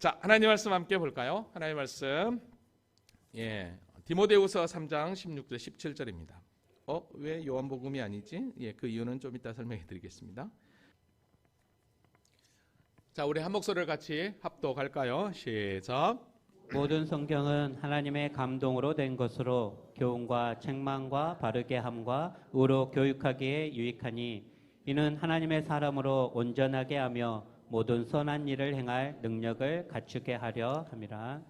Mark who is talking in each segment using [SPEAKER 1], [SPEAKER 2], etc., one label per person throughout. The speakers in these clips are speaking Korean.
[SPEAKER 1] 자, 하나님 말씀 함께 볼까요? 하나님 말씀. 디모데후서 3장 16절 17절입니다. 왜 요한복음이 아니지? 그 이유는 좀 이따 설명해 드리겠습니다. 자, 우리 한 목소리를 같이 합독할까요? 시작.
[SPEAKER 2] 모든 성경은 하나님의 감동으로 된 것으로 교훈과 책망과 바르게 함과 의로 교육하기에 유익하니 이는 하나님의 사람으로 온전하게 하며 모든 선한 일을 행할 능력을 갖추게 하려 함이라.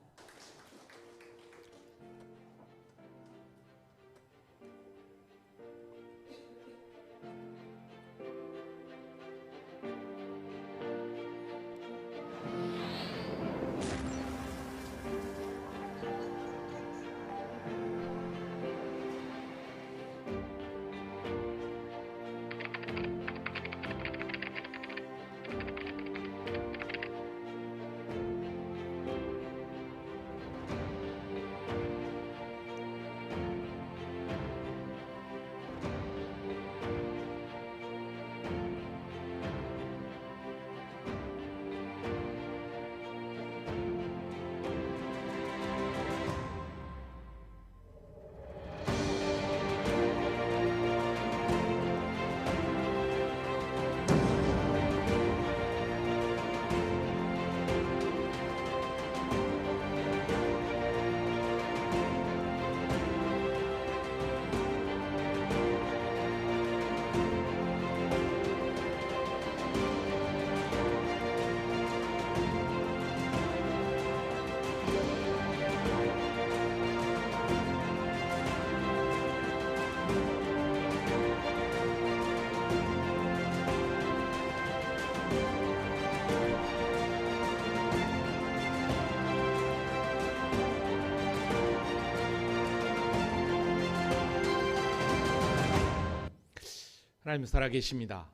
[SPEAKER 1] 하나님 살아계십니다.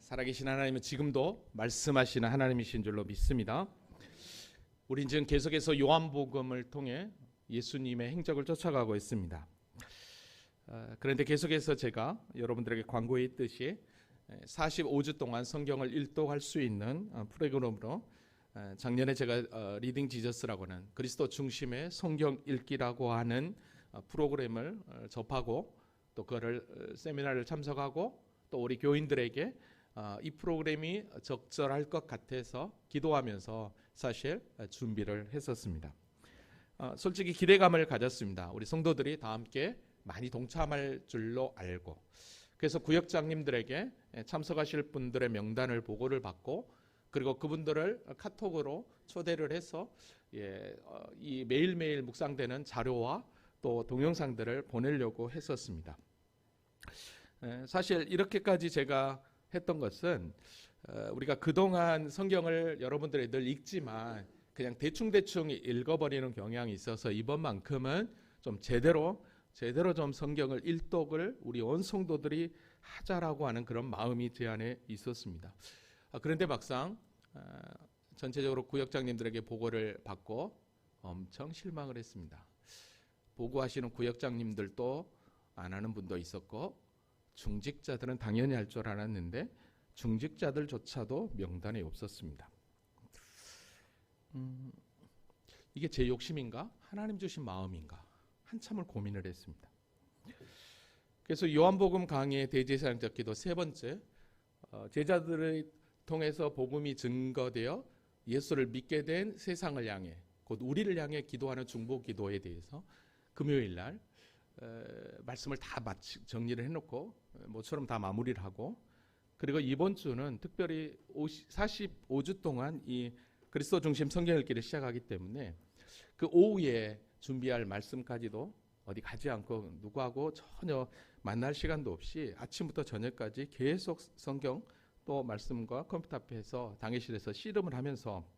[SPEAKER 1] 살아계신 하나님은 지금도 말씀하시는 하나님이신 줄로 믿습니다. 우린 지금 계속해서 요한복음을 통해 예수님의 행적을 쫓아가고 있습니다. 그런데 계속해서 제가 여러분들에게 광고했듯이 45주 동안 성경을 일독할 수 있는 프로그램으로 작년에 제가 리딩 지저스라고는 그리스도 중심의 성경 읽기라고 하는 프로그램을 접하고 또 그거를 세미나를 참석하고 또 우리 교인들에게 이 프로그램이 적절할 것 같아서 기도하면서 사실 준비를 했었습니다. 솔직히 기대감을 가졌습니다. 우리 성도들이 다 함께 많이 동참할 줄로 알고, 그래서 구역장님들에게 참석하실 분들의 명단을 보고를 받고, 그리고 그분들을 카톡으로 초대를 해서 이 매일매일 묵상되는 자료와 또 동영상들을 보내려고 했었습니다. 사실 이렇게까지 제가 했던 것은 우리가 그동안 성경을 여러분들이 늘 읽지만 그냥 대충대충 읽어버리는 경향이 있어서 이번만큼은 좀 제대로 좀 성경을 일독을 우리 온 성도들이 하자라고 하는 그런 마음이 제 안에 있었습니다. 그런데 막상 전체적으로 구역장님들에게 보고를 받고 엄청 실망을 했습니다. 보고하시는 구역장님들도 안 하는 분도 있었고, 중직자들은 당연히 할 줄 알았는데 중직자들조차도 명단에 없었습니다. 이게 제 욕심인가? 하나님 주신 마음인가? 한참을 고민을 했습니다. 그래서 요한복음 강의 대제사장적 기도 세 번째, 제자들을 통해서 복음이 증거되어 예수를 믿게 된 세상을 향해, 곧 우리를 향해 기도하는 중보 기도에 대해서 금요일 날 말씀을 다 정리를 해놓고 모처럼 다 마무리를 하고, 그리고 이번 주는 특별히 45주 동안 이 그리스도 중심 성경 읽기를 시작하기 때문에 그 오후에 준비할 말씀까지도 어디 가지 않고 누구하고 전혀 만날 시간도 없이 아침부터 저녁까지 계속 성경 또 말씀과 컴퓨터 앞에서 당회실에서 씨름을 하면서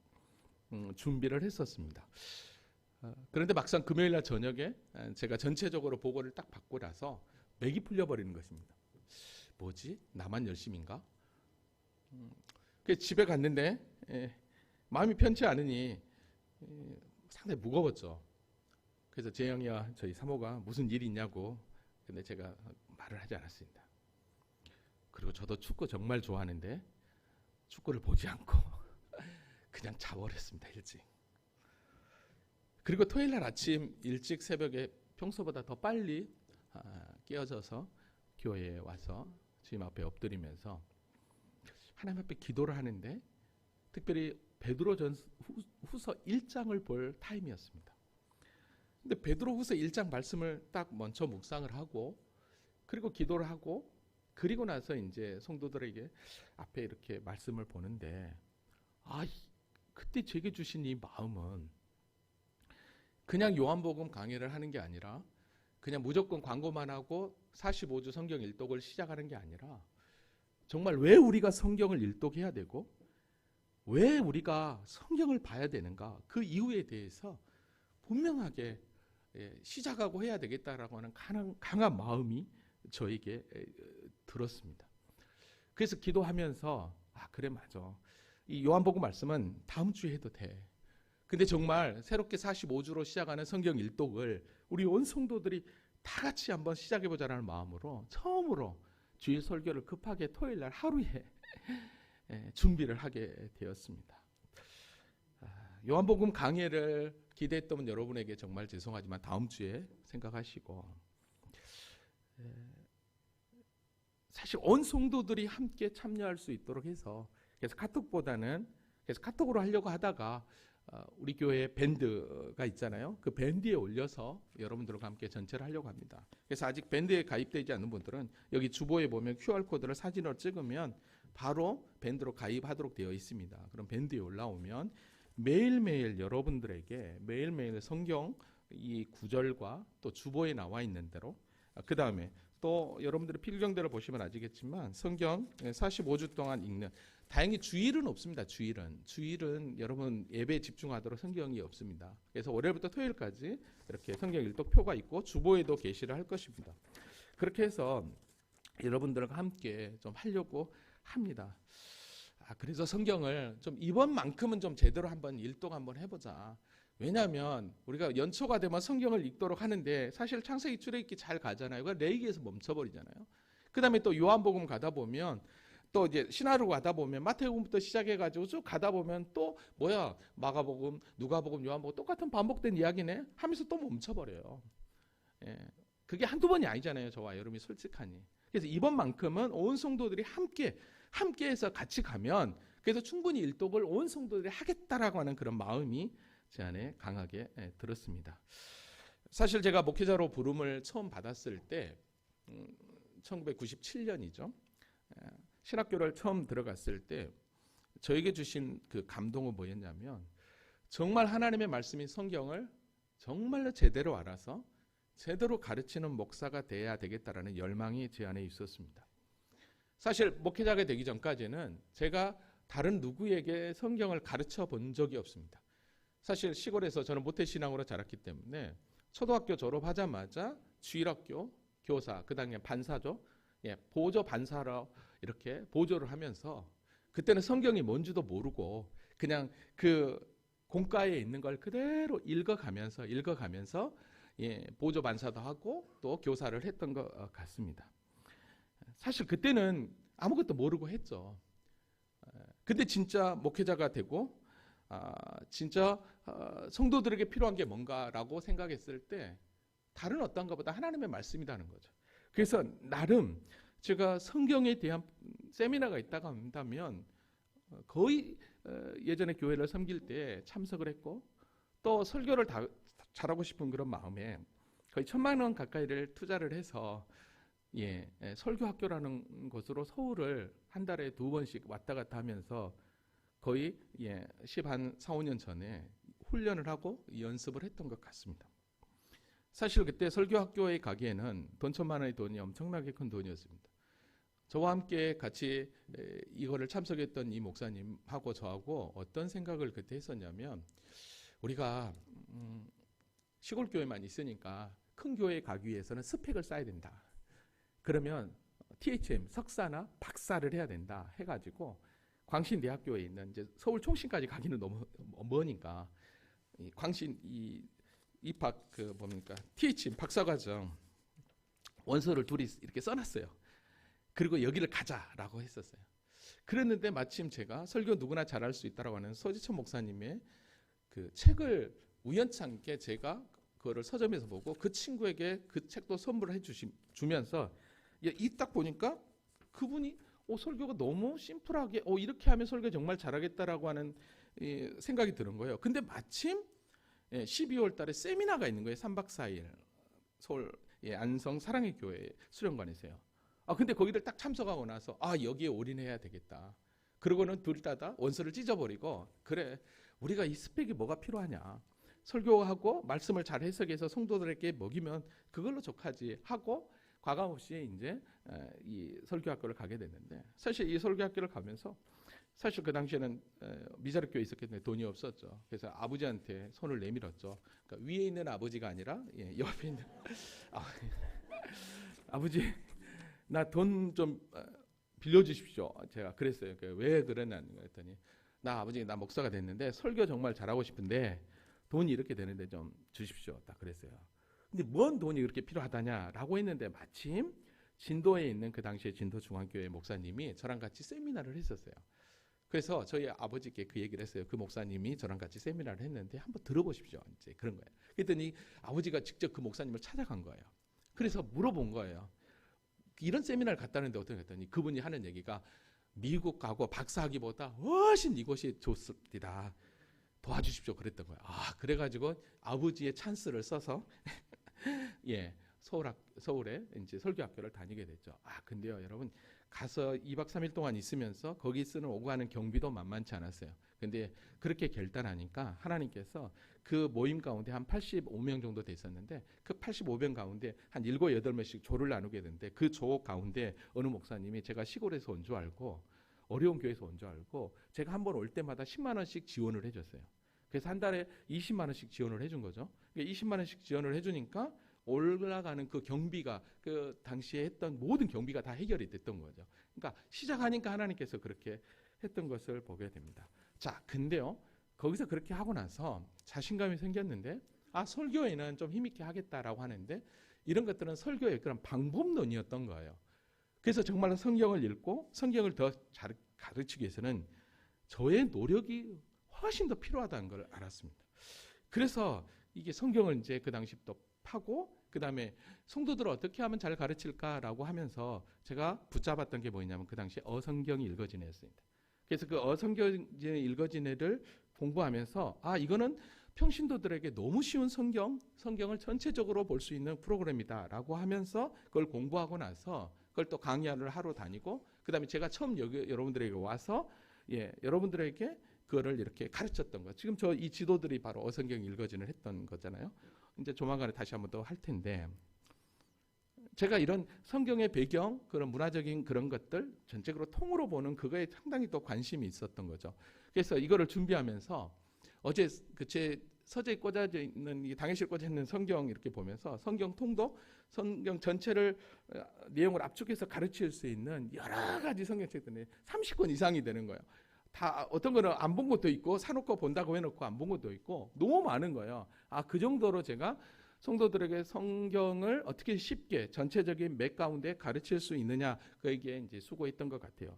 [SPEAKER 1] 준비를 했었습니다. 그런데 막상 금요일 날 저녁에 제가 전체적으로 보고를 딱 받고 나서 맥이 풀려버리는 것입니다. 뭐지? 나만 열심인가? 집에 갔는데 마음이 편치 않으니 상당히 무거웠죠. 그래서 재영이와 저희 사모가 무슨 일이 있냐고, 근데 제가 말을 하지 않았습니다. 그리고 저도 축구 정말 좋아하는데 축구를 보지 않고 그냥 자버렸습니다. 일찍. 그리고 토요일 날 아침 일찍 새벽에 평소보다 더 빨리 깨어져서 교회에 와서 주님 앞에 엎드리면서 하나님 앞에 기도를 하는데 특별히 베드로전후서 1장을 볼 타임이었습니다. 근데 베드로후서 1장 말씀을 딱 먼저 묵상을 하고 그리고 기도를 하고 그리고 나서 이제 성도들에게 앞에 이렇게 말씀을 보는데 그때 제게 주신 이 마음은 그냥 요한복음 강의를 하는 게 아니라 그냥 무조건 광고만 하고 45주 성경 일독을 시작하는 게 아니라 정말 왜 우리가 성경을 일독해야 되고 왜 우리가 성경을 봐야 되는가 그 이유에 대해서 분명하게 시작하고 해야 되겠다라고 하는 강한 마음이 저에게 들었습니다. 그래서 기도하면서 그래 맞아. 이 요한복음 말씀은 다음 주에 해도 돼. 근데 정말 새롭게 45주로 시작하는 성경 일독을 우리 온 성도들이 다 같이 한번 시작해보자라는 마음으로 처음으로 주일 설교를 급하게 토요일 날 하루에 준비를 하게 되었습니다. 요한복음 강해를 기대했던 여러분에게 정말 죄송하지만 다음 주에 생각하시고 사실 온 성도들이 함께 참여할 수 있도록 해서 그래서 카톡으로 하려고 하다가 우리 교회에 밴드가 있잖아요. 그 밴드에 올려서 여러분들과 함께 전체를 하려고 합니다. 그래서 아직 밴드에 가입되지 않은 분들은 여기 주보에 보면 QR코드를 사진으로 찍으면 바로 밴드로 가입하도록 되어 있습니다. 그럼 밴드에 올라오면 매일매일 여러분들에게 매일매일 성경 이 구절과 또 주보에 나와 있는 대로 그 다음에 또 여러분들이 필경대로 보시면 아시겠지만 성경 45주 동안 읽는 다행히 주일은 없습니다. 주일은 여러분 예배에 집중하도록 성경이 없습니다. 그래서 월요일부터 토요일까지 이렇게 성경 일독표가 있고 주보에도 게시를 할 것입니다. 그렇게 해서 여러분들과 함께 좀 하려고 합니다. 그래서 성경을 좀 이번만큼은 좀 제대로 한번 일독 한번 해보자. 왜냐하면 우리가 연초가 되면 성경을 읽도록 하는데 사실 창세기 출애굽기 잘 가잖아요. 그 레위기에서 멈춰버리잖아요. 그 다음에 또 요한복음 가다 보면 또 이제 신화로 가다 보면 마태복음부터 시작해가지고 쭉 가다 보면 또 마가복음, 누가복음, 요한복음 똑같은 반복된 이야기네 하면서 또 멈춰버려요. 그게 한두 번이 아니잖아요. 저와 여러분이 솔직하니. 그래서 이번만큼은 온 성도들이 함께해서 같이 가면 그래서 충분히 일독을 온 성도들이 하겠다라고 하는 그런 마음이 제 안에 강하게 들었습니다. 사실 제가 목회자로 부름을 처음 받았을 때 1997년이죠. 신학교를 처음 들어갔을 때 저에게 주신 그 감동은 뭐였냐면 정말 하나님의 말씀인 성경을 정말로 제대로 알아서 제대로 가르치는 목사가 돼야 되겠다라는 열망이 제 안에 있었습니다. 사실 목회자가 되기 전까지는 제가 다른 누구에게 성경을 가르쳐 본 적이 없습니다. 사실 시골에서 저는 모태신앙으로 자랐기 때문에 초등학교 졸업하자마자 주일학교 교사, 그 다음에 반사죠. 보조 반사로 이렇게 보조를 하면서 그때는 성경이 뭔지도 모르고 그냥 그 공과에 있는 걸 그대로 읽어가면서 보조 반사도 하고 또 교사를 했던 것 같습니다. 사실 그때는 아무것도 모르고 했죠. 근데 진짜 목회자가 되고 진짜 성도들에게 필요한 게 뭔가라고 생각했을 때 다른 어떤 것보다 하나님의 말씀이라는 거죠. 그래서 나름 제가 성경에 대한 세미나가 있다고 한다면 거의 예전에 교회를 섬길 때 참석을 했고 또 설교를 다 잘하고 싶은 그런 마음에 거의 1,000만 원 가까이를 투자를 해서 설교학교라는 곳으로 서울을 한 달에 2번씩 왔다 갔다 하면서 거의 4, 5년 전에 훈련을 하고 연습을 했던 것 같습니다. 사실 그때 설교학교에 가기에는 돈 1,000만 원의 돈이 엄청나게 큰 돈이었습니다. 저와 함께 같이 이거를 참석했던 이 목사님하고 저하고 어떤 생각을 그때 했었냐면 우리가 시골 교회만 있으니까 큰 교회에 가기 위해서는 스펙을 쌓아야 된다. 그러면 THM 석사나 박사를 해야 된다 해가지고 광신대학교에 있는 이제 서울 총신까지 가기는 너무 머니까 광신 입학 THM 박사과정 원서를 둘이 이렇게 써놨어요. 그리고 여기를 가자라고 했었어요. 그랬는데 마침 제가 설교 누구나 잘할 수 있다라고 하는 서지천 목사님의 그 책을 우연찮게 제가 그거를 서점에서 보고 그 친구에게 그 책도 선물을 주면서 이 딱 보니까 그분이 설교가 너무 심플하게 이렇게 하면 설교 정말 잘하겠다라고 하는 생각이 드는 거예요. 근데 마침 12월 달에 세미나가 있는 거예요. 3박 4일 서울 안성 사랑의 교회 수련관에서요. 근데 거기를 딱 참석하고 나서 여기에 올인해야 되겠다. 그러고는 둘 다 원서를 찢어버리고 그래 우리가 이 스펙이 뭐가 필요하냐. 설교하고 말씀을 잘 해석해서 성도들에게 먹이면 그걸로 족하지 하고 과감없이 이제 이 설교학교를 가게 됐는데 사실 이 설교학교를 가면서 사실 그 당시에는 미자립교에 있었기 때문에 돈이 없었죠. 그래서 아버지한테 손을 내밀었죠. 그러니까 위에 있는 아버지가 아니라 옆에 있는 아버지 나 돈 좀 빌려주십시오. 제가 그랬어요. 왜 그러냐는 했더니 나 목사가 됐는데 설교 정말 잘하고 싶은데 돈이 이렇게 되는데 좀 주십시오. 딱 그랬어요. 근데 뭔 돈이 그렇게 필요하다냐라고 했는데 마침 진도에 있는 그 당시에 진도 중앙교회 목사님이 저랑 같이 세미나를 했었어요. 그래서 저희 아버지께 그 얘기를 했어요. 그 목사님이 저랑 같이 세미나를 했는데 한번 들어보십시오. 이제 그런 거예요. 그랬더니 아버지가 직접 그 목사님을 찾아간 거예요. 그래서 물어본 거예요. 이런 세미나를 갔다는데 어떻게 했더니 그분이 하는 얘기가 미국 가고 박사학위보다 훨씬 이곳이 좋습니다. 도와주십시오. 그랬던 거예요. 그래가지고 아버지의 찬스를 써서 서울에 이제 설교학교를 다니게 됐죠. 근데요, 여러분 가서 2박 3일 동안 있으면서 거기 쓰는 오고 가는 경비도 만만치 않았어요. 근데 그렇게 결단하니까 하나님께서 그 모임 가운데 한 85명 정도 됐었는데 그 85명 가운데 한 7, 8명씩 조를 나누게 됐는데 그 조 가운데 어느 목사님이 제가 시골에서 온 줄 알고 어려운 교회에서 온 줄 알고 제가 한 번 올 때마다 10만 원씩 지원을 해줬어요. 그래서 한 달에 20만 원씩 지원을 해준 거죠. 20만 원씩 지원을 해주니까 올라가는 그 경비가 그 당시에 했던 모든 경비가 다 해결이 됐던 거죠. 그러니까 시작하니까 하나님께서 그렇게 했던 것을 보게 됩니다. 자, 근데요. 거기서 그렇게 하고 나서 자신감이 생겼는데 설교에는 좀 힘있게 하겠다라고 하는데 이런 것들은 설교의 그런 방법론이었던 거예요. 그래서 정말로 성경을 읽고 성경을 더 잘 가르치기 위해서는 저의 노력이 훨씬 더 필요하다는 걸 알았습니다. 그래서 이게 성경을 이제 그 당시부터 파고 그 다음에 성도들을 어떻게 하면 잘 가르칠까라고 하면서 제가 붙잡았던 게 뭐냐면 그 당시에 어성경이 읽어지네였습니다. 그래서 그 어성경이 읽어지네를 공부하면서 이거는 평신도들에게 너무 쉬운 성경을 전체적으로 볼 수 있는 프로그램이다라고 하면서 그걸 공부하고 나서 그걸 또 강의를 하러 다니고 그 다음에 제가 처음 여러분들에게 와서 여러분들에게 그거를 이렇게 가르쳤던 거. 지금 이 지도들이 바로 어성경 읽어진을 했던 거잖아요. 이제 조만간에 다시 한번 더 할 텐데 제가 이런 성경의 배경, 그런 문화적인 그런 것들 전체적으로 통으로 보는 그거에 상당히 또 관심이 있었던 거죠. 그래서 이거를 준비하면서 어제 제 서재에 꽂아져 있는 이 당일실 꽂아 있는 성경 이렇게 보면서 성경 통독, 성경 전체를 내용을 압축해서 가르칠 수 있는 여러 가지 성경책들이 30권 이상이 되는 거예요. 다 어떤 거는 안 본 것도 있고 사놓고 본다고 해놓고 안 본 것도 있고 너무 많은 거예요. 그 정도로 제가 성도들에게 성경을 어떻게 쉽게 전체적인 맥 가운데 가르칠 수 있느냐 그에게 이제 수고했던 것 같아요.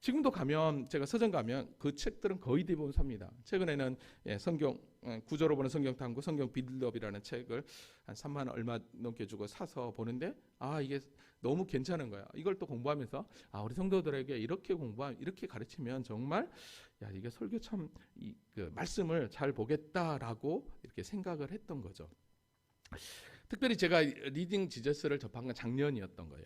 [SPEAKER 1] 지금도 가면 제가 서점 가면 그 책들은 거의 대부분 삽니다. 최근에는 성경 구조로 보는 성경 탐구, 성경 빌드업이라는 책을 한 3만 원 얼마 넘게 주고 사서 보는데 이게 너무 괜찮은 거야. 이걸 또 공부하면서 우리 성도들에게 이렇게 이렇게 가르치면 정말 이게 설교 참 그 말씀을 잘 보겠다라고 이렇게 생각을 했던 거죠. 특별히 제가 리딩 지저스를 접한 건 작년이었던 거예요.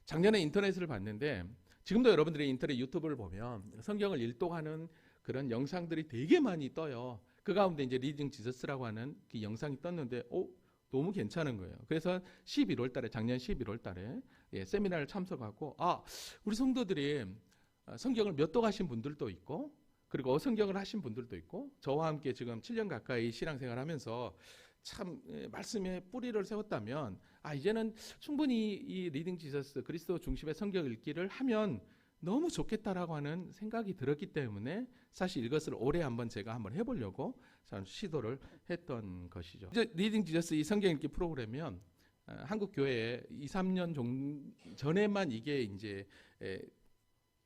[SPEAKER 1] 작년에 인터넷을 봤는데 지금도 여러분들이 인터넷 유튜브를 보면 성경을 읽독하는 그런 영상들이 되게 많이 떠요. 그 가운데 이제 리딩 지저스라고 하는 그 영상이 떴는데 너무 괜찮은 거예요. 그래서 작년 11월 달에 세미나를 참석하고 우리 성도들이 성경을 몇 독 하신 분들도 있고 그리고 어성경을 하신 분들도 있고 저와 함께 지금 7년 가까이 신앙생활 하면서 참 말씀에 뿌리를 세웠다면 이제는 충분히 이 리딩 지저스 그리스도 중심의 성경 읽기를 하면 너무 좋겠다라고 하는 생각이 들었기 때문에 사실 이것을 올해 제가 한번 해보려고 참 시도를 했던 것이죠. 이제 리딩 지저스 이 성경 읽기 프로그램이면 한국 교회에 2, 3년 전에만 이게 이제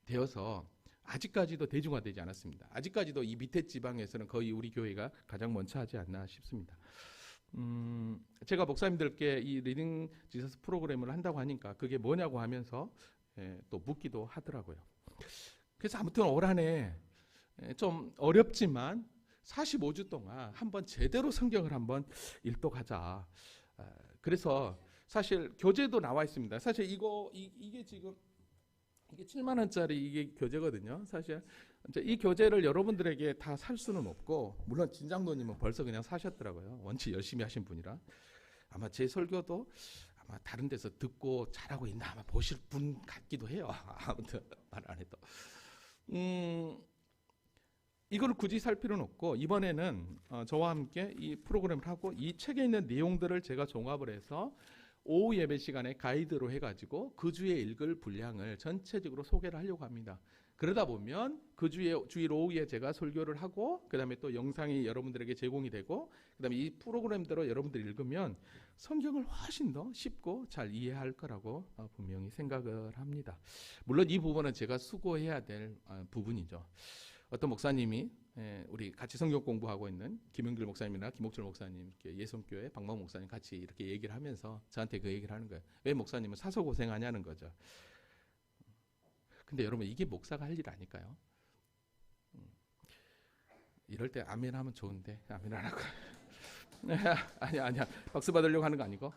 [SPEAKER 1] 되어서 아직까지도 대중화되지 않았습니다. 아직까지도 이 밑에 지방에서는 거의 우리 교회가 가장 먼저 하지 않나 싶습니다. 제가 목사님들께 이 리딩 지서스 프로그램을 한다고 하니까 그게 뭐냐고 하면서 또 묻기도 하더라고요. 그래서 아무튼 올 한해 좀 어렵지만 45주 동안 한번 제대로 성경을 한번 읽도가자. 그래서 사실 교재도 나와 있습니다. 사실 이게 지금 이게 7만 원짜리 이게 교재거든요. 사실 이제 이 교재를 여러분들에게 다 살 수는 없고, 물론 진장로님은 벌써 그냥 사셨더라고요. 원체 열심히 하신 분이라. 아마 제 설교도 아마 다른 데서 듣고 잘하고 있나 아마 보실 분 같기도 해요. 아무튼 말 안 해도. 이걸 굳이 살 필요는 없고, 이번에는 저와 함께 이 프로그램을 하고 이 책에 있는 내용들을 제가 종합을 해서 오후 예배 시간에 가이드로 해가지고 그 주에 읽을 분량을 전체적으로 소개를 하려고 합니다. 그러다 보면 그 주일 오후에 제가 설교를 하고, 그 다음에 또 영상이 여러분들에게 제공이 되고, 그 다음에 이 프로그램대로 여러분들이 읽으면 성경을 훨씬 더 쉽고 잘 이해할 거라고 분명히 생각을 합니다. 물론 이 부분은 제가 수고해야 될 부분이죠. 어떤 목사님이 우리 같이 성경 공부하고 있는 김영길 목사님이나 김옥철 목사님, 예성교회 박마호 목사님 같이 이렇게 얘기를 하면서 저한테 그 얘기를 하는 거예요. 왜 목사님은 사서 고생하냐는 거죠. 근데 여러분, 이게 목사가 할 일 아닐까요? 이럴 때 아멘 하면 좋은데 아멘 안 하고 아니야 박수 받으려고 하는 거 아니고,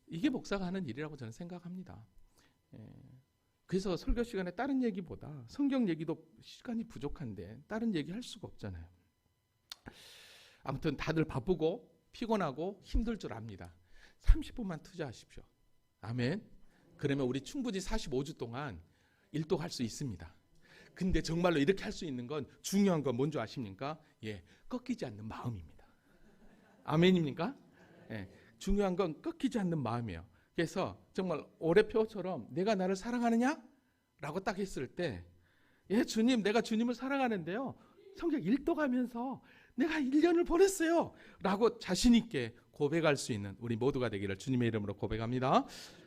[SPEAKER 1] 이게 목사가 하는 일이라고 저는 생각합니다. 그래서 설교 시간에 다른 얘기보다 성경 얘기도 시간이 부족한데 다른 얘기 할 수가 없잖아요. 아무튼 다들 바쁘고 피곤하고 힘들 줄 압니다. 30분만 투자하십시오. 아멘. 그러면 우리 충분히 45주 동안 일독할 수 있습니다. 근데 정말로 이렇게 할 수 있는 건, 중요한 건 뭔지 아십니까? 꺾이지 않는 마음입니다. 아멘입니까? 중요한 건 꺾이지 않는 마음이에요. 그래서 정말 올해표처럼 내가 나를 사랑하느냐? 라고 딱 했을 때, 주님, 내가 주님을 사랑하는데요, 성경 일독하면서 내가 1년을 보냈어요 라고 자신 있게 고백할 수 있는 우리 모두가 되기를 주님의 이름으로 고백합니다.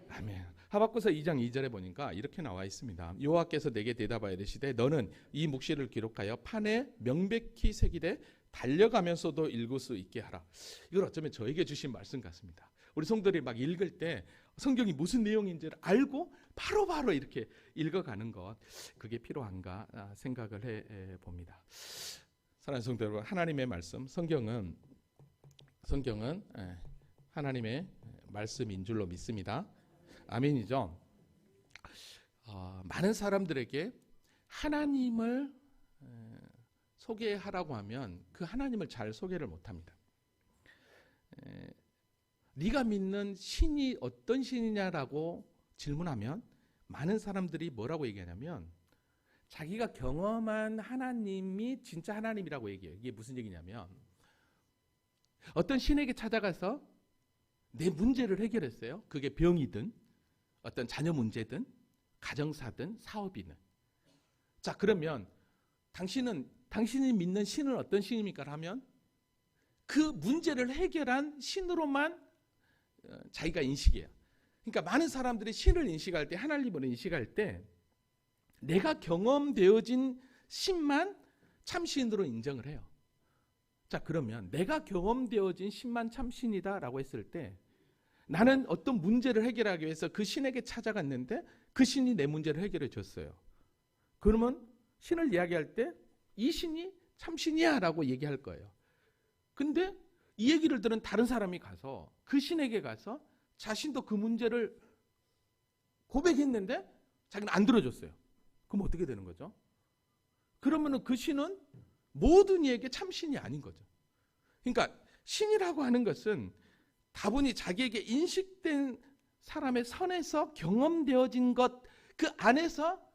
[SPEAKER 1] 아멘. 하박국서 2장 2절에 보니까 이렇게 나와 있습니다. 여호와께서 내게 대답하여 이르시되 너는 이 묵시를 기록하여 판에 명백히 새기되 달려가면서도 읽을 수 있게 하라. 이걸 어쩌면 저에게 주신 말씀 같습니다. 우리 성도들이 막 읽을 때 성경이 무슨 내용인지를 알고 바로바로 이렇게 읽어가는 것, 그게 필요한가 생각을 해봅니다. 사랑하는 성도 여러분, 하나님의 말씀, 성경은 하나님의 말씀인 줄로 믿습니다. 아멘이죠. 많은 사람들에게 하나님을 소개하라고 하면 그 하나님을 잘 소개를 못합니다. 네가 믿는 신이 어떤 신이냐라고 질문하면 많은 사람들이 뭐라고 얘기하냐면 자기가 경험한 하나님이 진짜 하나님이라고 얘기해요. 이게 무슨 얘기냐면, 어떤 신에게 찾아가서 내 문제를 해결했어요. 그게 병이든 어떤 자녀 문제든 가정사든 사업이든. 자, 그러면 당신이 믿는 신은 어떤 신입니까? 하면 그 문제를 해결한 신으로만 자기가 인식해요. 그러니까 많은 사람들이 신을 인식할 때, 하나님을 인식할 때 내가 경험되어진 신만 참신으로 인정을 해요. 자, 그러면 내가 경험되어진 신만 참신이다라고 했을 때, 나는 어떤 문제를 해결하기 위해서 그 신에게 찾아갔는데 그 신이 내 문제를 해결해 줬어요. 그러면 신을 이야기할 때 이 신이 참신이야 라고 얘기할 거예요. 근데 이 얘기를 들은 다른 사람이 가서 그 신에게 가서 자신도 그 문제를 고백했는데 자기는 안 들어줬어요. 그럼 어떻게 되는 거죠? 그러면 그 신은 모든 이에게 참신이 아닌 거죠. 그러니까 신이라고 하는 것은 다분히 자기에게 인식된 사람의 선에서 경험되어진 것, 그 안에서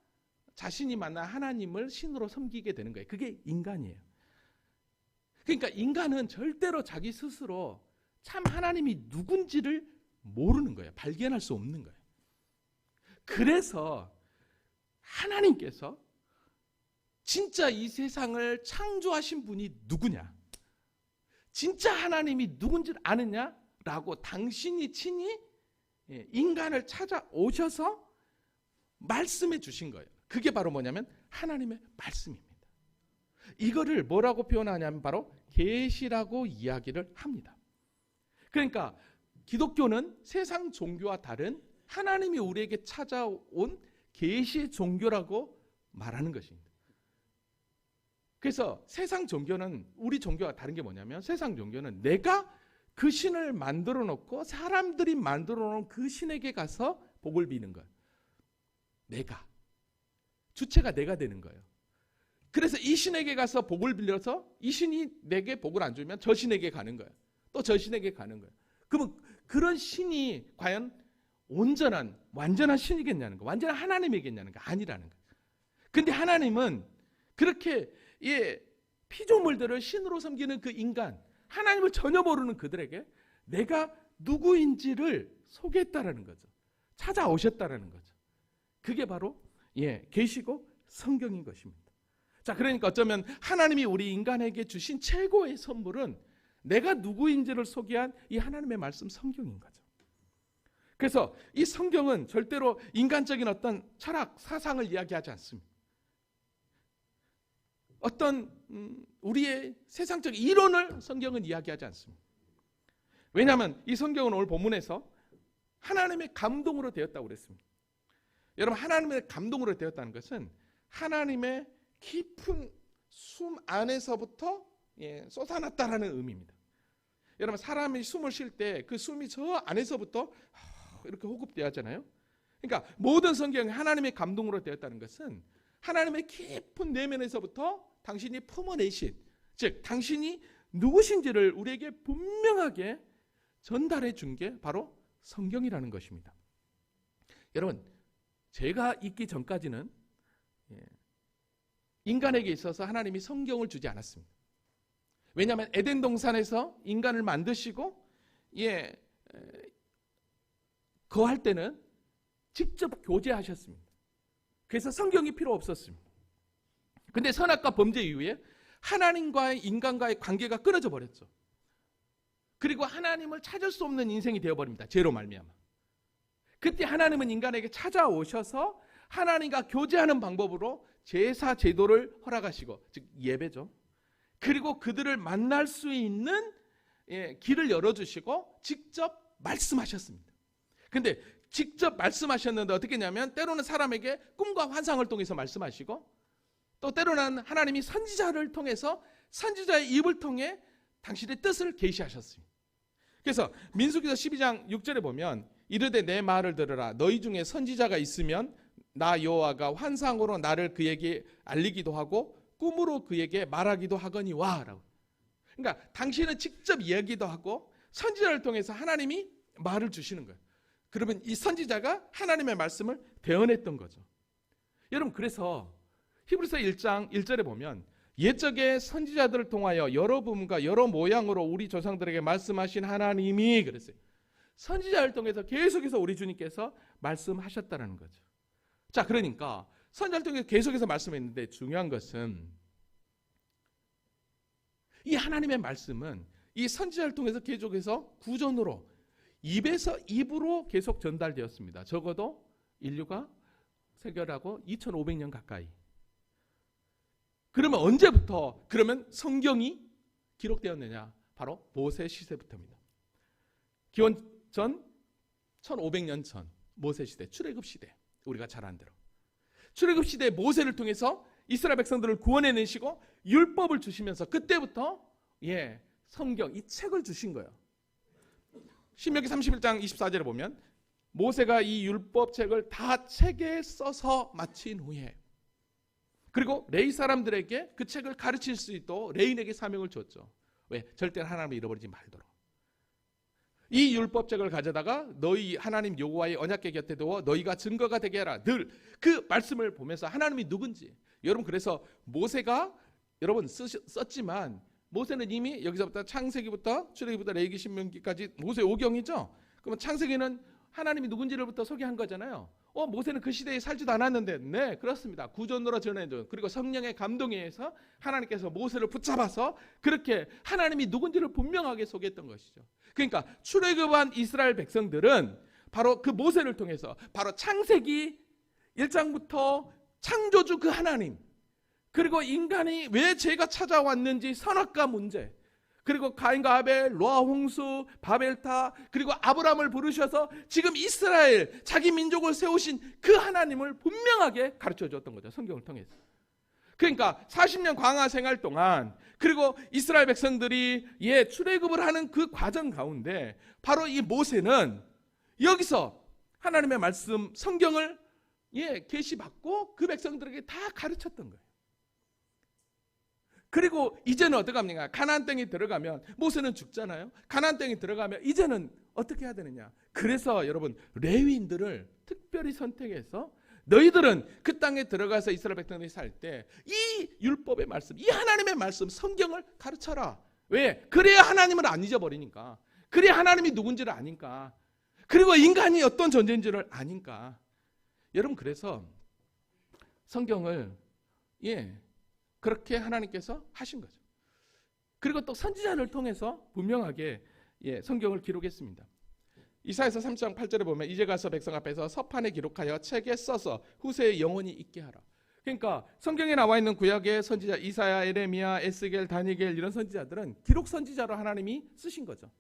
[SPEAKER 1] 자신이 만난 하나님을 신으로 섬기게 되는 거예요. 그게 인간이에요. 그러니까 인간은 절대로 자기 스스로 참 하나님이 누군지를 모르는 거예요. 발견할 수 없는 거예요. 그래서 하나님께서 진짜 이 세상을 창조하신 분이 누구냐, 진짜 하나님이 누군지를 아느냐라고 당신이 친히 인간을 찾아오셔서 말씀해 주신 거예요. 그게 바로 뭐냐면 하나님의 말씀입니다. 이거를 뭐라고 표현하냐면 바로 계시라고 이야기를 합니다. 그러니까 기독교는 세상 종교와 다른 하나님이 우리에게 찾아온 계시 종교라고 말하는 것입니다. 그래서 세상 종교는 우리 종교와 다른 게 뭐냐면 세상 종교는 내가 그 신을 만들어 놓고 사람들이 만들어 놓은 그 신에게 가서 복을 비는 거예요. 내가. 주체가 내가 되는 거예요. 그래서 이 신에게 가서 복을 빌려서 이 신이 내게 복을 안 주면 저 신에게 가는 거예요. 또 저 신에게 가는 거예요. 그러면 그런 신이 과연 온전한 완전한 신이겠냐는 거, 완전한 하나님이겠냐는 거 아니라는 거예요. 근데 하나님은 그렇게 피조물들을 신으로 섬기는 그 인간, 하나님을 전혀 모르는 그들에게 내가 누구인지를 소개했다라는 거죠. 찾아오셨다라는 거죠. 그게 바로 계시고 성경인 것입니다. 자, 그러니까 어쩌면 하나님이 우리 인간에게 주신 최고의 선물은 내가 누구인지를 소개한 이 하나님의 말씀 성경인 거죠. 그래서 이 성경은 절대로 인간적인 어떤 철학, 사상을 이야기하지 않습니다. 어떤 우리의 세상적 이론을 성경은 이야기하지 않습니다. 왜냐하면 이 성경은 오늘 본문에서 하나님의 감동으로 되었다고 그랬습니다. 여러분, 하나님의 감동으로 되었다는 것은 하나님의 깊은 숨 안에서부터 쏟아났다라는 의미입니다. 여러분, 사람이 숨을 쉴 때 그 숨이 저 안에서부터 이렇게 호흡되어 하잖아요. 그러니까 모든 성경이 하나님의 감동으로 되었다는 것은 하나님의 깊은 내면에서부터 당신이 품어내신, 즉 당신이 누구신지를 우리에게 분명하게 전달해 준 게 바로 성경이라는 것입니다. 여러분, 제가 있기 전까지는 인간에게 있어서 하나님이 성경을 주지 않았습니다. 왜냐하면 에덴 동산에서 인간을 만드시고 거할 때는 직접 교제하셨습니다. 그래서 성경이 필요 없었습니다. 근데 선악과 범죄 이후에 하나님과의 인간과의 관계가 끊어져 버렸죠. 그리고 하나님을 찾을 수 없는 인생이 되어버립니다. 죄로 말미암아. 그때 하나님은 인간에게 찾아오셔서 하나님과 교제하는 방법으로 제사 제도를 허락하시고, 즉 예배죠. 그리고 그들을 만날 수 있는 길을 열어주시고 직접 말씀하셨습니다. 근데 직접 말씀하셨는데 어떻게 했냐면 때로는 사람에게 꿈과 환상을 통해서 말씀하시고, 또 때로는 하나님이 선지자를 통해서 선지자의 입을 통해 당신의 뜻을 계시하셨습니다. 그래서 민수기서 12장 6절에 보면 이르되 내 말을 들으라. 너희 중에 선지자가 있으면 나 여호와가 환상으로 나를 그에게 알리기도 하고 꿈으로 그에게 말하기도 하거니와 라고. 그러니까 당신은 직접 이야기도 하고 선지자를 통해서 하나님이 말을 주시는 거예요. 그러면 이 선지자가 하나님의 말씀을 대언했던 거죠. 여러분, 그래서 히브리서 1장 1절에 보면 옛적에 선지자들을 통하여 여러 부문과 여러 모양으로 우리 조상들에게 말씀하신 하나님이 그랬어요. 선지자를 통해서 계속해서 우리 주님께서 말씀하셨다는 거죠. 자, 그러니까 선지자를 통해서 계속해서 말씀했는데 중요한 것은 이 하나님의 말씀은 이 선지자를 통해서 계속해서 구전으로 입에서 입으로 계속 전달되었습니다. 적어도 인류가 세결하고 2500년 가까이. 그러면 언제부터 그러면 성경이 기록되었느냐? 바로 모세 시대부터입니다. 기원 전 1500년 전 모세 시대, 출애굽 시대, 우리가 잘 아는 대로 출애굽 시대 모세를 통해서 이스라엘 백성들을 구원해내시고 율법을 주시면서 그때부터 성경, 이 책을 주신 거예요. 신명기 31장 24절에 보면 모세가 이 율법책을 다 책에 써서 마친 후에 그리고 레위 사람들에게 그 책을 가르칠 수 있도록 레위인에게 사명을 줬죠. 왜? 절대로 하나님을 잃어버리지 말도록. 이 율법책을 가져다가 너희 하나님 여호와의 언약궤 곁에 두어 너희가 증거가 되게 하라. 늘 그 말씀을 보면서 하나님이 누군지. 여러분, 그래서 모세가 여러분 썼지만 모세는 이미 여기서부터 창세기부터 출애굽부터 레위기 신명기까지 모세 5경이죠. 그러면 창세기는 하나님이 누군지를부터 소개한 거잖아요. 모세는 그 시대에 살지도 않았는데, 네, 그렇습니다. 구전으로 전해준, 그리고 성령의 감동에 의해서 하나님께서 모세를 붙잡아서 그렇게 하나님이 누군지를 분명하게 소개했던 것이죠. 그러니까 출애굽한 이스라엘 백성들은 바로 그 모세를 통해서 바로 창세기 1장부터 창조주 그 하나님, 그리고 인간이 왜 죄가 찾아왔는지 선악과 문제, 그리고 가인과 아벨, 노아 홍수, 바벨타, 그리고 아브라함을 부르셔서 지금 이스라엘 자기 민족을 세우신 그 하나님을 분명하게 가르쳐 줬던 거죠. 성경을 통해서. 그러니까 40년 광야 생활 동안, 그리고 이스라엘 백성들이 출애굽을 하는 그 과정 가운데 바로 이 모세는 여기서 하나님의 말씀 성경을 계시받고 그 백성들에게 다 가르쳤던 거예요. 그리고 이제는 어떻게 합니까? 가나안 땅에 들어가면 모세는 죽잖아요. 가나안 땅에 들어가면 이제는 어떻게 해야 되느냐? 그래서 여러분, 레위인들을 특별히 선택해서 너희들은 그 땅에 들어가서 이스라엘 백성들이 살 때 이 율법의 말씀, 이 하나님의 말씀 성경을 가르쳐라. 왜? 그래야 하나님을 안 잊어버리니까. 그래야 하나님이 누군지를 아니까. 그리고 인간이 어떤 존재인지를 아니까. 여러분, 그래서 성경을 그렇게 하나님께서 하신 거죠. 그리고 또 선지자를 통해서 분명하게 성경을 기록했습니다. 이사야서 3장 8절에 보면 이제 가서 백성 앞에서 서판에 기록하여 책에 써서 후세에 영원히 있게 하라. 그러니까 성경에 나와 있는 구약의 선지자 이사야, 에레미야, 에스겔, 다니엘 이런 선지자들은 기록 선지자로 하나님이 쓰신 거죠.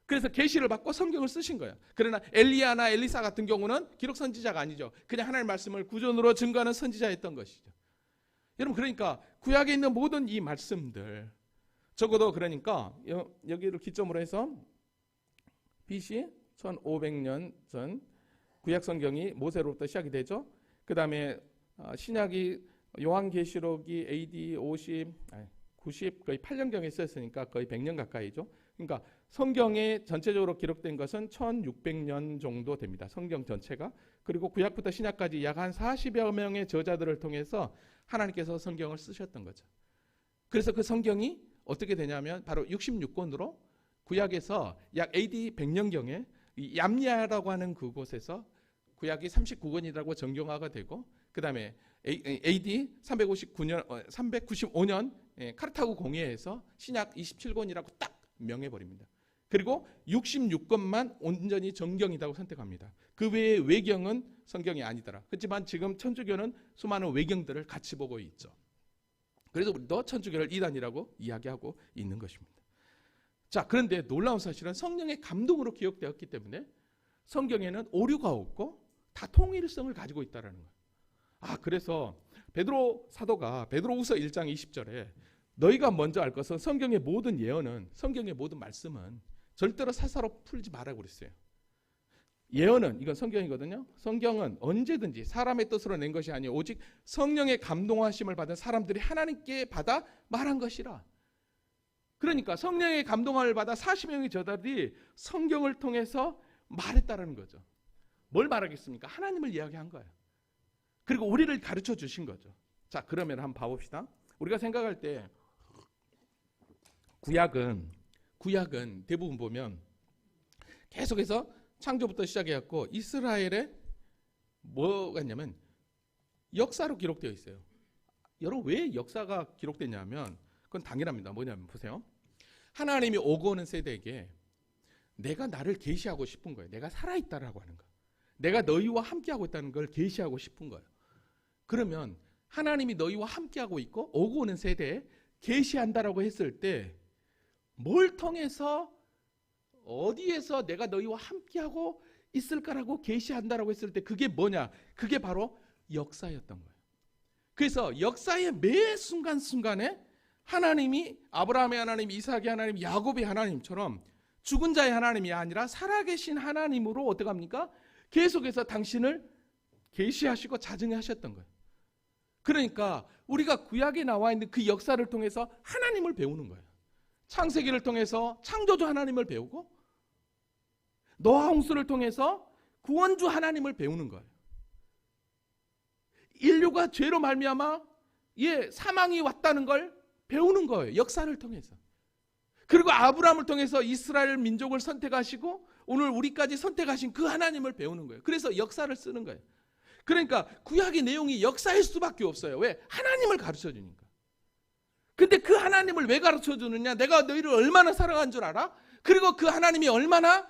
[SPEAKER 1] 그래서 계시를 받고 성경을 쓰신 거예요. 그러나 엘리야나 엘리사 같은 경우는 기록 선지자가 아니죠. 그냥 하나님의 말씀을 구전으로 증거하는 선지자였던 것이죠. 여러분, 그러니까 구약에 있는 모든 이 말씀들, 적어도 그러니까 여기를 기점으로 해서 BC 1500년 전 구약 성경이 모세로부터 시작이 되죠. 그 다음에 신약이 요한계시록이 AD 90 거의 8년경에 쓰였으니까 거의 100년 가까이죠. 그러니까 성경에 전체적으로 기록된 것은 1600년 정도 됩니다. 성경 전체가. 그리고 구약부터 신약까지 약 한 40여 명의 저자들을 통해서 하나님께서 성경을 쓰셨던 거죠. 그래서 그 성경이 어떻게 되냐면 바로 66권으로 구약에서 약 AD 100년경에 얌리아라고 하는 그곳에서 구약이 39권이라고 정경화가 되고, 그 다음에 AD 395년 카르타고 공회에서 신약 27권이라고 딱 명해버립니다. 그리고 66권만 온전히 정경이라고 선택합니다. 그 외의 외경은 성경이 아니더라. 그렇지만 지금 천주교는 수많은 외경들을 같이 보고 있죠. 그래서 우리도 천주교를 이단이라고 이야기하고 있는 것입니다. 자, 그런데 놀라운 사실은 성령의 감동으로 기록되었기 때문에 성경에는 오류가 없고 다 통일성을 가지고 있다는 거예요. 그래서 베드로 사도가 베드로후서 1장 20절에 너희가 먼저 알 것은 성경의 모든 예언은, 성경의 모든 말씀은 절대로 사사로 풀지 말라고 그랬어요. 예언은, 이건 성경이거든요. 성경은 언제든지 사람의 뜻으로 낸 것이 아니요 오직 성령의 감동하심을 받은 사람들이 하나님께 받아 말한 것이라. 그러니까 성령의 감동을 받아 40명의 저자들이 성경을 통해서 말했다는 거죠. 뭘 말하겠습니까? 하나님을 이야기한 거예요. 그리고 우리를 가르쳐 주신 거죠. 자, 그러면 한번 봐봅시다. 우리가 생각할 때 구약은 대부분 보면 계속해서 창조부터 시작해갖고 이스라엘의 뭐가 있냐면 역사로 기록되어 있어요. 여러분, 왜 역사가 기록되냐면 그건 당연합니다. 뭐냐면 보세요. 하나님이 오고 오는 세대에게 내가 나를 계시하고 싶은 거예요. 내가 살아있다라고 하는 거. 내가 너희와 함께하고 있다는 걸 계시하고 싶은 거예요. 그러면 하나님이 너희와 함께하고 있고 오고 오는 세대에 계시한다라고 했을 때 뭘 통해서 어디에서 내가 너희와 함께하고 있을까라고 계시한다라고 했을 때 그게 뭐냐? 그게 바로 역사였던 거예요. 그래서 역사의 매 순간순간에 하나님이 아브라함의 하나님, 이삭의 하나님, 야곱의 하나님처럼 죽은 자의 하나님이 아니라 살아계신 하나님으로 어떻게 합니까? 계속해서 당신을 계시하시고 자증하셨던 거예요. 그러니까 우리가 구약에 나와 있는 그 역사를 통해서 하나님을 배우는 거예요. 창세기를 통해서 창조주 하나님을 배우고 노아 홍수를 통해서 구원주 하나님을 배우는 거예요. 인류가 죄로 말미암아 사망이 왔다는 걸 배우는 거예요. 역사를 통해서. 그리고 아브라함을 통해서 이스라엘 민족을 선택하시고 오늘 우리까지 선택하신 그 하나님을 배우는 거예요. 그래서 역사를 쓰는 거예요. 그러니까 구약의 내용이 역사일 수밖에 없어요. 왜? 하나님을 가르쳐 주니까. 근데 그 하나님을 왜 가르쳐 주느냐? 내가 너희를 얼마나 사랑한 줄 알아? 그리고 그 하나님이 얼마나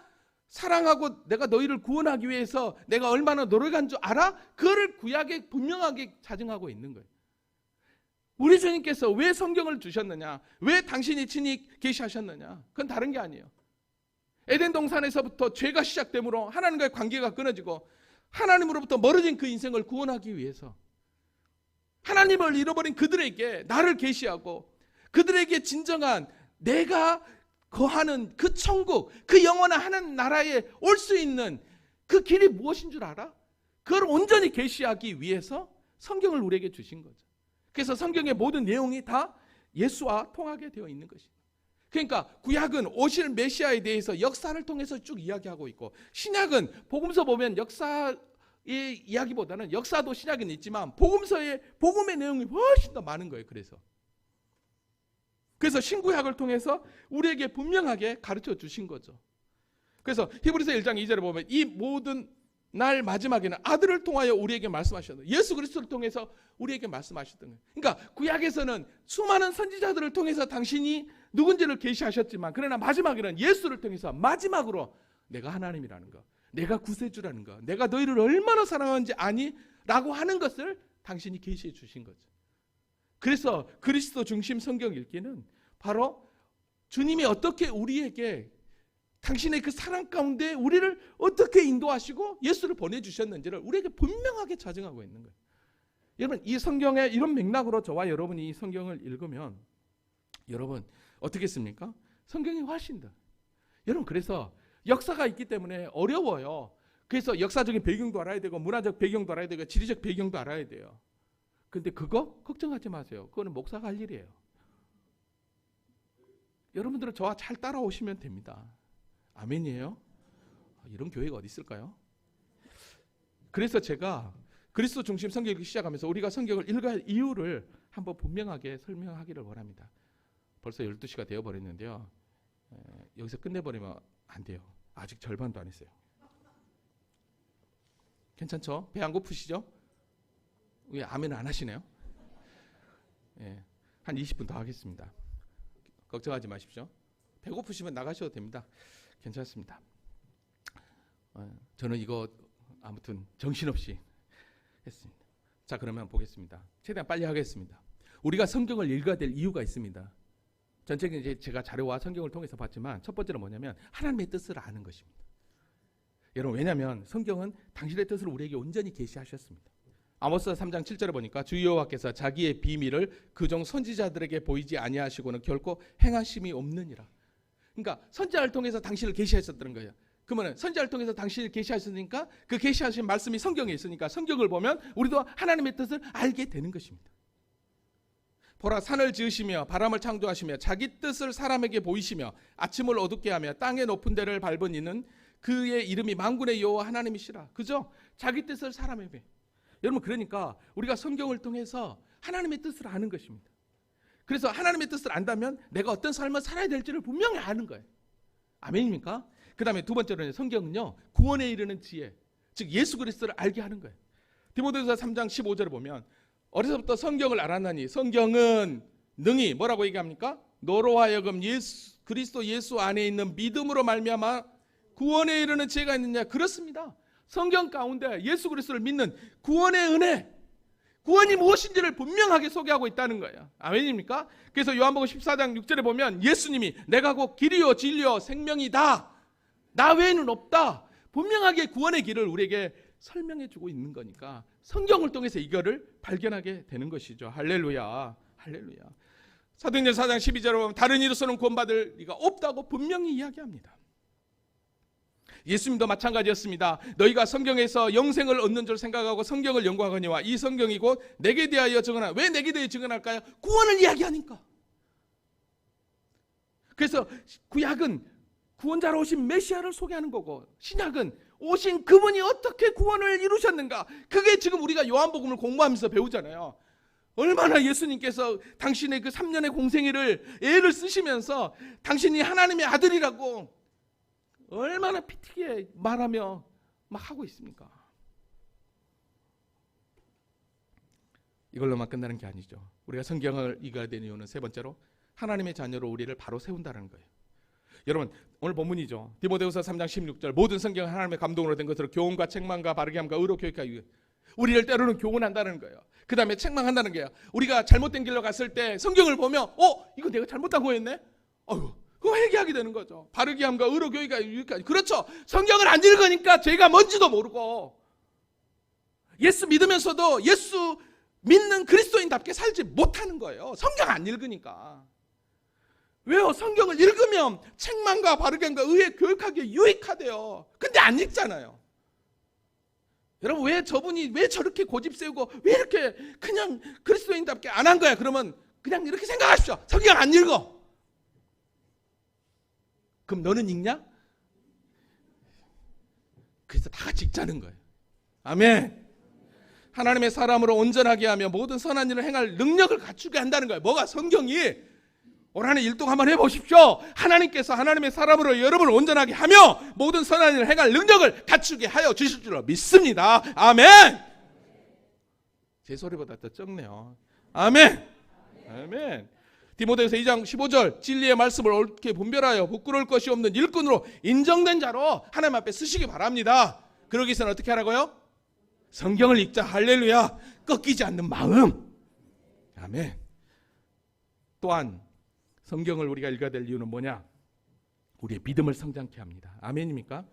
[SPEAKER 1] 사랑하고 내가 너희를 구원하기 위해서 내가 얼마나 노력한 줄 알아? 그거를 구약에 분명하게 자증하고 있는 거예요. 우리 주님께서 왜 성경을 주셨느냐? 왜 당신이 친히 계시하셨느냐? 그건 다른 게 아니에요. 에덴 동산에서부터 죄가 시작되므로 하나님과의 관계가 끊어지고 하나님으로부터 멀어진 그 인생을 구원하기 위해서 하나님을 잃어버린 그들에게 나를 계시하고 그들에게 진정한 내가 거하는 그 천국, 그 영원한 하나님 나라에 올 수 있는 그 길이 무엇인 줄 알아? 그걸 온전히 계시하기 위해서 성경을 우리에게 주신 거죠. 그래서 성경의 모든 내용이 다 예수와 통하게 되어 있는 것입니다. 그러니까 구약은 오실 메시아에 대해서 역사를 통해서 쭉 이야기하고 있고, 신약은 복음서 보면 역사의 이야기보다는 역사도 신약은 있지만 복음서의 복음의 내용이 훨씬 더 많은 거예요. 그래서 신구약을 통해서 우리에게 분명하게 가르쳐 주신 거죠. 그래서 히브리서 1장 2절에 보면 이 모든 날 마지막에는 아들을 통하여 우리에게 말씀하셨다. 예수 그리스도를 통해서 우리에게 말씀하셨던 거예요. 그러니까 구약에서는 수많은 선지자들을 통해서 당신이 누군지를 계시하셨지만, 그러나 마지막에는 예수를 통해서 마지막으로 내가 하나님이라는 거, 내가 구세주라는 거, 내가 너희를 얼마나 사랑하는지 아니? 라고 하는 것을 당신이 계시해 주신 거죠. 그래서 그리스도 중심 성경 읽기는 바로 주님이 어떻게 우리에게 당신의 그 사랑 가운데 우리를 어떻게 인도하시고 예수를 보내주셨는지를 우리에게 분명하게 자증하고 있는 거예요. 여러분, 이 성경의 이런 맥락으로 저와 여러분이 이 성경을 읽으면 여러분 어떻겠습니까? 성경이 훨씬 더, 여러분, 그래서 역사가 있기 때문에 어려워요. 그래서 역사적인 배경도 알아야 되고 문화적 배경도 알아야 되고 지리적 배경도 알아야 돼요. 근데 그거 걱정하지 마세요. 그거는 목사가 할 일이에요. 여러분들은 저와 잘 따라오시면 됩니다. 아멘이에요? 이런 교회가 어디 있을까요? 그래서 제가 그리스도 중심 성경 읽기 시작하면서 우리가 성경을 읽어야 할 이유를 한번 분명하게 설명하기를 원합니다. 벌써 12시가 되어버렸는데요. 여기서 끝내버리면 안 돼요. 아직 절반도 안 했어요. 괜찮죠? 배 안 고프시죠? 왜 아멘 안 하시네요? 한 20분 더 하겠습니다. 걱정하지 마십시오. 배고프시면 나가셔도 됩니다. 괜찮습니다. 저는 이거 아무튼 정신없이 했습니다. 자, 그러면 보겠습니다. 최대한 빨리 하겠습니다. 우리가 성경을 읽어야 될 이유가 있습니다. 전체적인 이제 제가 자료와 성경을 통해서 봤지만 첫 번째는 뭐냐면 하나님의 뜻을 아는 것입니다. 여러분, 왜냐하면 성경은 당신의 뜻을 우리에게 온전히 계시하셨습니다. 아모스 3장 7절에 보니까 주 여호와께서 자기의 비밀을 그종 선지자들에게 보이지 아니하시고는 결코 행하심이 없느니라. 그러니까 선지자를 통해서 당신을 계시하셨다는 거예요. 그러면 선지자를 통해서 당신을 계시하셨으니까 그 계시하신 말씀이 성경에 있으니까 성경을 보면 우리도 하나님의 뜻을 알게 되는 것입니다. 보라, 산을 지으시며 바람을 창조하시며 자기 뜻을 사람에게 보이시며 아침을 어둡게 하며 땅의 높은 데를 밟은 이는 그의 이름이 만군의 여호와 하나님이시라. 그죠? 자기 뜻을 사람에게. 여러분, 그러니까 우리가 성경을 통해서 하나님의 뜻을 아는 것입니다. 그래서 하나님의 뜻을 안다면 내가 어떤 삶을 살아야 될지를 분명히 아는 거예요. 아멘입니까? 그 다음에 두 번째로는 성경은요, 구원에 이르는 지혜, 즉 예수 그리스도를 알게 하는 거예요. 디모데후서 3장 15절에 보면 어려서부터 성경을 알았나니 성경은 능히 뭐라고 얘기합니까? 너로 하여금 그리스도 예수 안에 있는 믿음으로 말미암아 구원에 이르는 지혜가 있느냐? 그렇습니다. 성경 가운데 예수 그리스도를 믿는 구원의 은혜, 구원이 무엇인지를 분명하게 소개하고 있다는 거예요. 아멘입니까? 그래서 요한복음 14장 6절에 보면 예수님이 내가 곧 길이요 진리요 생명이다, 나 외에는 없다, 분명하게 구원의 길을 우리에게 설명해 주고 있는 거니까 성경을 통해서 이거를 발견하게 되는 것이죠. 할렐루야, 할렐루야. 사도행전 4장 12절에 보면 다른 이로서는 구원받을 리가 없다고 분명히 이야기합니다. 예수님도 마찬가지였습니다. 너희가 성경에서 영생을 얻는 줄 생각하고 성경을 연구하거니와 이 성경이 곧 내게 대하여 증언하. 왜 내게 대하여 증언할까요? 구원을 이야기하니까. 그래서 구약은 구원자로 오신 메시아를 소개하는 거고, 신약은 오신 그분이 어떻게 구원을 이루셨는가, 그게 지금 우리가 요한복음을 공부하면서 배우잖아요. 얼마나 예수님께서 당신의 그 3년의 공생애를 애를 쓰시면서 당신이 하나님의 아들이라고 얼마나 피튀게 말하며 막 하고 있습니까? 이걸로만 끝나는 게 아니죠. 우리가 성경을 읽어야 되는 이유는 세 번째로 하나님의 자녀로 우리를 바로 세운다는 거예요. 여러분 오늘 본문이죠. 디모데후서 3장 16절 모든 성경은 하나님의 감동으로 된 것으로 교훈과 책망과 바르게 함과 의로 교육하기. 우리를 때로는 교훈한다는 거예요. 그 다음에 책망한다는 거예요. 우리가 잘못된 길로 갔을 때 성경을 보면 이거 내가 잘못한 거였네? 그거 회개하게 되는 거죠. 바르게 함과 의로 교육하기. 그렇죠. 성경을 안 읽으니까 죄가 뭔지도 모르고 예수 믿으면서도 예수 믿는 그리스도인답게 살지 못하는 거예요. 성경 안 읽으니까. 왜요? 성경을 읽으면 책망과 바르게 함과 의에 교육하기에 유익하대요. 근데 안 읽잖아요. 여러분 왜 저분이 왜 저렇게 고집 세우고 왜 이렇게 그냥 그리스도인답게 안 한 거야? 그러면 그냥 이렇게 생각하십시오. 성경 안 읽어. 그럼 너는 읽냐? 그래서 다 같이 읽자는 거예요. 아멘. 하나님의 사람으로 온전하게 하며 모든 선한 일을 행할 능력을 갖추게 한다는 거예요. 뭐가? 성경이. 올 한해 일동 한번 해보십시오. 하나님께서 하나님의 사람으로 여러분을 온전하게 하며 모든 선한 일을 행할 능력을 갖추게 하여 주실 줄로 믿습니다. 아멘. 제 소리보다 더 적네요. 아멘. 아멘. 디모데후서 2장 15절 진리의 말씀을 옳게 분별하여 부끄러울 것이 없는 일꾼으로 인정된 자로 하나님 앞에 쓰시기 바랍니다. 그러기 위해서는 어떻게 하라고요? 성경을 읽자. 할렐루야. 꺾이지 않는 마음. 아멘. 또한 성경을 우리가 읽어야 될 이유는 뭐냐? 우리의 믿음을 성장케 합니다. 아멘입니까?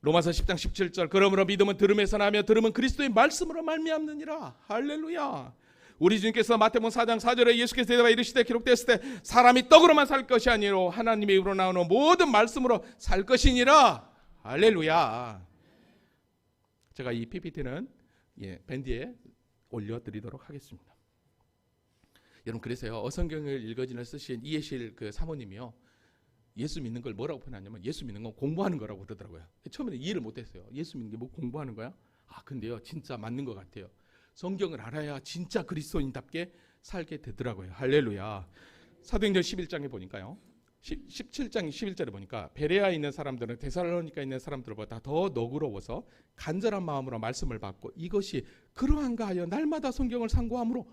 [SPEAKER 1] 로마서 10장 17절 그러므로 믿음은 들음에서 나며 들음은 그리스도의 말씀으로 말미암느니라. 할렐루야. 우리 주님께서 마태복음 4장 4절에 예수께서 대답하여 이르시되 기록되었을 때 사람이 떡으로만 살 것이 아니로 하나님의 입으로 나오는 모든 말씀으로 살 것이니라. 할렐루야. 제가 이 PPT는 밴드에 올려드리도록 하겠습니다. 여러분 그래서요 어성경을 읽어진을 쓰신 이해실 그 사모님이요 예수 믿는 걸 뭐라고 표현하냐면 예수 믿는 건 공부하는 거라고 그러더라고요. 처음에는 이해를 못했어요. 예수 믿는 게 뭐 공부하는 거야? 근데요 진짜 맞는 것 같아요. 성경을 알아야 진짜 그리스도인답게 살게 되더라고요. 할렐루야. 사도행전 11장에 보니까요 17장 11절에 보니까 베레아에 있는 사람들은 데살로니가에 있는 사람들보다 더 너그러워서 간절한 마음으로 말씀을 받고 이것이 그러한가 하여 날마다 성경을 상고함으로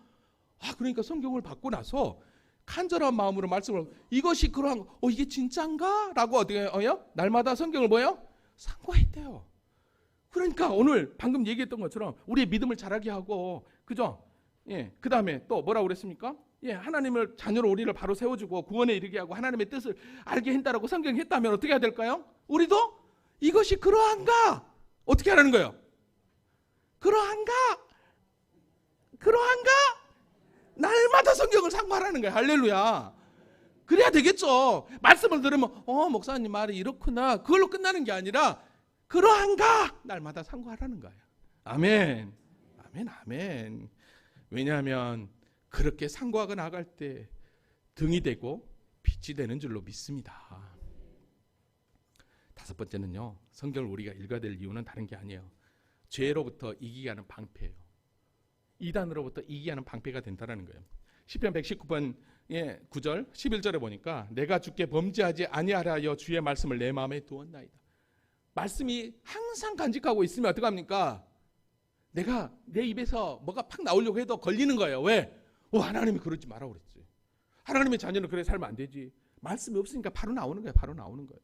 [SPEAKER 1] 그러니까 성경을 받고 나서 간절한 마음으로 말씀을 이것이 그러한 이게 진짜인가? 라고 어떻게 날마다 성경을 뭐예요? 상고했대요. 그러니까 오늘 방금 얘기했던 것처럼 우리의 믿음을 자라게 하고 그죠? 그 다음에 또 뭐라고 그랬습니까? 하나님을 자녀로 우리를 바로 세워주고 구원에 이르게 하고 하나님의 뜻을 알게 한다라고 성경이 했다면 어떻게 해야 될까요? 우리도 이것이 그러한가? 어떻게 하라는 거예요? 그러한가? 날마다 성경을 상고하라는 거예요. 할렐루야. 그래야 되겠죠. 말씀을 들으면 목사님 말이 이렇구나 그걸로 끝나는 게 아니라 그러한가? 날마다 상고하라는 거예요. 아멘. 아멘. 아멘. 왜냐하면 그렇게 상고하고 나갈 때 등이 되고 빛이 되는 줄로 믿습니다. 다섯 번째는요. 성경을 우리가 읽어야 될 이유는 다른 게 아니에요. 죄로부터 이기게 하는 방패예요. 이단으로부터 이기게 하는 방패가 된다는 거예요. 시편 119편 9절 11절에 보니까 내가 주께 범죄하지 아니하라 하여 주의 말씀을 내 마음에 두었나이다. 말씀이 항상 간직하고 있으면 어떡합니까? 내가 내 입에서 뭐가 팍 나오려고 해도 걸리는 거예요. 왜? 하나님이 그러지 마라 그랬지. 하나님의 자녀는 그래 살면 안 되지. 말씀이 없으니까 바로 나오는 거예요. 바로 나오는 거예요.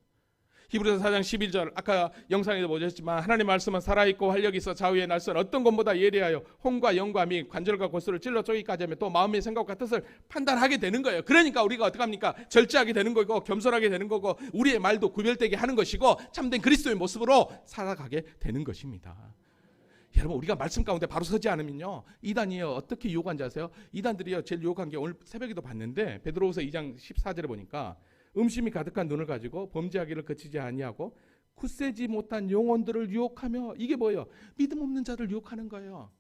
[SPEAKER 1] 히브리서 4장 11절 아까 영상에도 보셨지만 하나님의 말씀은 살아있고 활력이 있어 좌우의 날선 어떤 것보다 예리하여 혼과 영과 및 관절과 골수를 찔러 쪼기까지 하며 또 마음의 생각과 뜻을 판단하게 되는 거예요. 그러니까 우리가 어떡합니까? 절제하게 되는 거고 겸손하게 되는 거고 우리의 말도 구별되게 하는 것이고 참된 그리스도의 모습으로 살아가게 되는 것입니다. 여러분 우리가 말씀 가운데 바로 서지 않으면요 이단이요 어떻게 유혹한지 아세요? 이단들이요 제일 유혹한 게 오늘 새벽에도 봤는데 베드로후서 2장 14절에 보니까 음심이 가득한 눈을 가지고 범죄하기를 그치지 아니하고 굳세지 못한 영혼들을 유혹하며 이게 뭐예요? 믿음 없는 자를 유혹하는 거예요.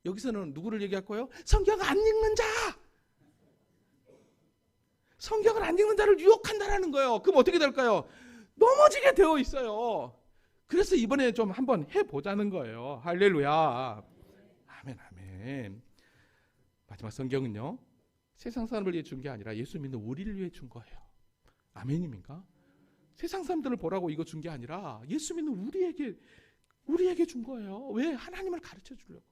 [SPEAKER 1] 여기서는 누구를 얘기할 거예요? 성경 안 읽는 자! 성경을 안 읽는 자를 유혹한다라는 거예요. 그럼 어떻게 될까요? 넘어지게 되어 있어요. 그래서 이번에 좀 한번 해보자는 거예요. 할렐루야. 아멘 아멘. 마지막 성경은요 세상 사람을 위해 준 게 아니라 예수 믿는 우리를 위해 준 거예요. 아멘입니까? 세상 사람들을 보라고 이거 준 게 아니라 예수 믿는 우리에게 준 거예요. 왜? 하나님을 가르쳐 주려고.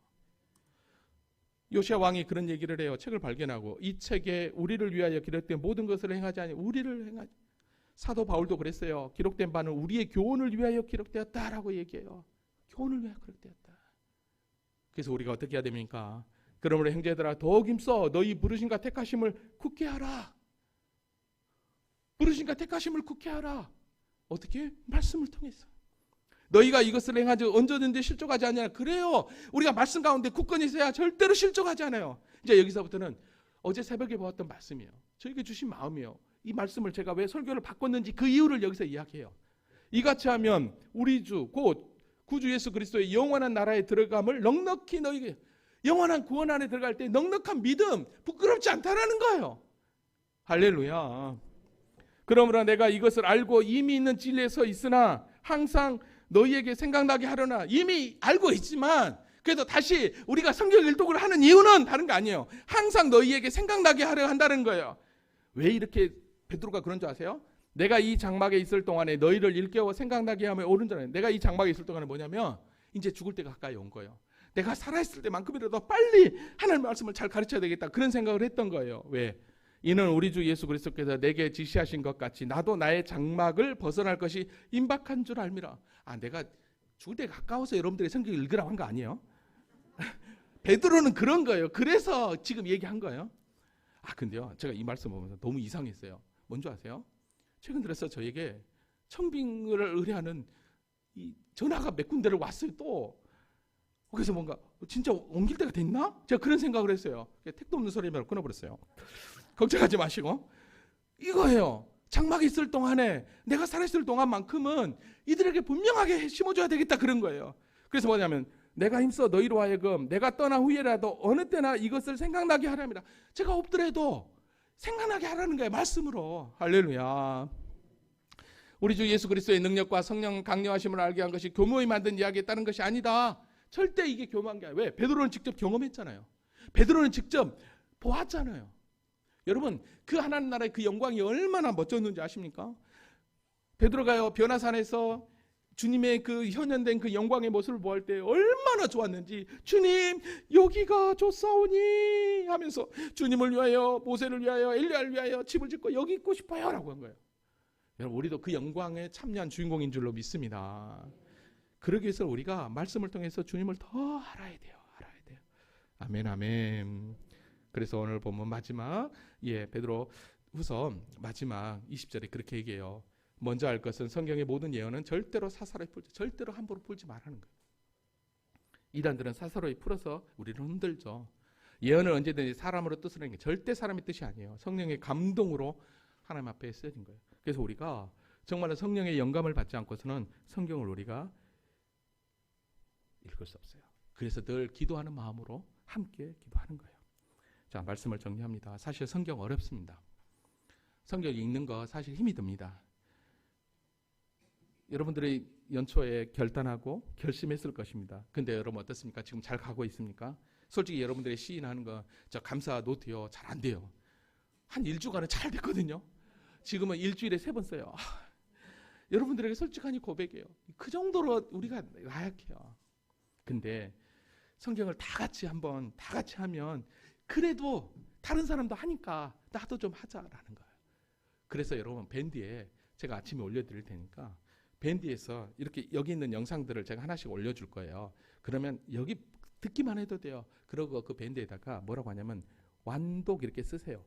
[SPEAKER 1] 요시야 왕이 그런 얘기를 해요. 책을 발견하고 이 책에 우리를 위하여 기록된 모든 것을 행하지 아니 우리를 행하지. 사도 바울도 그랬어요. 기록된 바는 우리의 교훈을 위하여 기록되었다라고 얘기해요. 교훈을 위하여 기록되었다. 그래서 우리가 어떻게 해야 됩니까? 그러므로 형제들아 더욱 힘써 너희 부르심과 택하심을 굳게 하라. 부르심과 택하심을 굳게 하라. 어떻게? 말씀을 통해서. 너희가 이것을 행하지 언제든지 실족하지 않냐. 그래요. 우리가 말씀 가운데 굳건히 있어야 절대로 실족하지 않아요. 이제 여기서부터는 어제 새벽에 보았던 말씀이에요. 저에게 주신 마음이에요. 이 말씀을 제가 왜 설교를 바꿨는지 그 이유를 여기서 이야기해요. 이같이 하면 우리 주 곧 구주 예수 그리스도의 영원한 나라에 들어감을 넉넉히 너희에게 영원한 구원 안에 들어갈 때 넉넉한 믿음 부끄럽지 않다라는 거예요. 할렐루야. 그러므로 내가 이것을 알고 이미 있는 진리에 서 있으나 항상 너희에게 생각나게 하려나. 이미 알고 있지만 그래도 다시 우리가 성경 일독을 하는 이유는 다른 거 아니에요. 항상 너희에게 생각나게 하려 한다는 거예요. 왜 이렇게 베드로가 그런 줄 아세요? 내가 이 장막에 있을 동안에 너희를 일깨워 생각나게 하면 옳은 줄 알아요. 내가 이 장막에 있을 동안에 뭐냐면 이제 죽을 때가 가까이 온 거예요. 내가 살아있을 때만큼이라도 빨리 하나님의 말씀을 잘 가르쳐야 되겠다. 그런 생각을 했던 거예요. 왜? 이는 우리 주 예수 그리스도께서 내게 지시하신 것 같이 나도 나의 장막을 벗어날 것이 임박한 줄 알미라. 내가 죽을 때 가까워서 여러분들이 성경 읽으라고 한 거 아니에요? 베드로는 그런 거예요. 그래서 지금 얘기한 거예요. 근데요, 제가 이 말씀 보면서 너무 이상했어요. 뭔지 아세요? 최근 들어서 저에게 청빙을 의뢰하는 이 전화가 몇 군데를 왔어요. 또 그래서 뭔가 진짜 옮길 때가 됐나? 제가 그런 생각을 했어요. 택도 없는 소리만 끊어버렸어요. 걱정하지 마시고 이거예요. 장막에 있을 동안에 내가 살아있을 동안만큼은 이들에게 분명하게 심어줘야 되겠다 그런 거예요. 그래서 뭐냐면 내가 힘써 너희로 하여금 내가 떠난 후에라도 어느 때나 이것을 생각나게 하랍니다. 제가 없더라도 생각나게 하라는 거예요. 말씀으로. 할렐루야. 우리 주 예수 그리스도의 능력과 성령 강력하심을 알게 한 것이 교묘히 만든 이야기에 따른 것이 아니다. 절대 이게 교묘한 게 아니에요. 왜? 베드로는 직접 경험했잖아요. 베드로는 직접 보았잖아요. 여러분 그 하나님 나라의 그 영광이 얼마나 멋졌는지 아십니까? 베드로가요 변화산에서 주님의 그 현현된 그 영광의 모습을 보할 때 얼마나 좋았는지 주님 여기가 좋사오니 하면서 주님을 위하여 모세를 위하여 엘리야를 위하여 집을 짓고 여기 있고 싶어요 라고 한 거예요. 여러분 우리도 그 영광에 참여한 주인공인 줄로 믿습니다. 그러기 위해서 우리가 말씀을 통해서 주님을 더 알아야 돼요. 아멘 아멘. 그래서 오늘 보면 마지막 베드로 후서 마지막 20절에 그렇게 얘기해요. 먼저 알 것은 성경의 모든 예언은 절대로 사사로이 풀지 절대로 함부로 풀지 말라는 거예요. 이단들은 사사로이 풀어서 우리를 흔들죠. 예언은 언제든지 사람으로 뜻을 하는 게 절대 사람의 뜻이 아니에요. 성령의 감동으로 하나님 앞에 쓰여진 거예요. 그래서 우리가 정말 성령의 영감을 받지 않고서는 성경을 우리가 읽을 수 없어요. 그래서 늘 기도하는 마음으로 함께 기도하는 거예요. 자, 말씀을 정리합니다. 사실 성경 어렵습니다. 성경 읽는 거 사실 힘이 듭니다. 여러분들이 연초에 결단하고 결심했을 것입니다. 근데 여러분 어떻습니까? 지금 잘 가고 있습니까? 솔직히 여러분들의 시인하는 거 저 감사 노트요 잘 안 돼요. 한 일주간은 잘 됐거든요. 지금은 일주일에 3번 써요. 여러분들에게 솔직하니 고백해요. 그 정도로 우리가 나약해요. 근데 성경을 다 같이 하면 그래도 다른 사람도 하니까 나도 좀 하자라는 거예요. 그래서 여러분 밴드에 제가 아침에 올려드릴 테니까 밴드에서 이렇게 여기 있는 영상들을 제가 하나씩 올려줄 거예요. 그러면 여기 듣기만 해도 돼요. 그러고 그 밴드에다가 뭐라고 하냐면 완독 이렇게 쓰세요.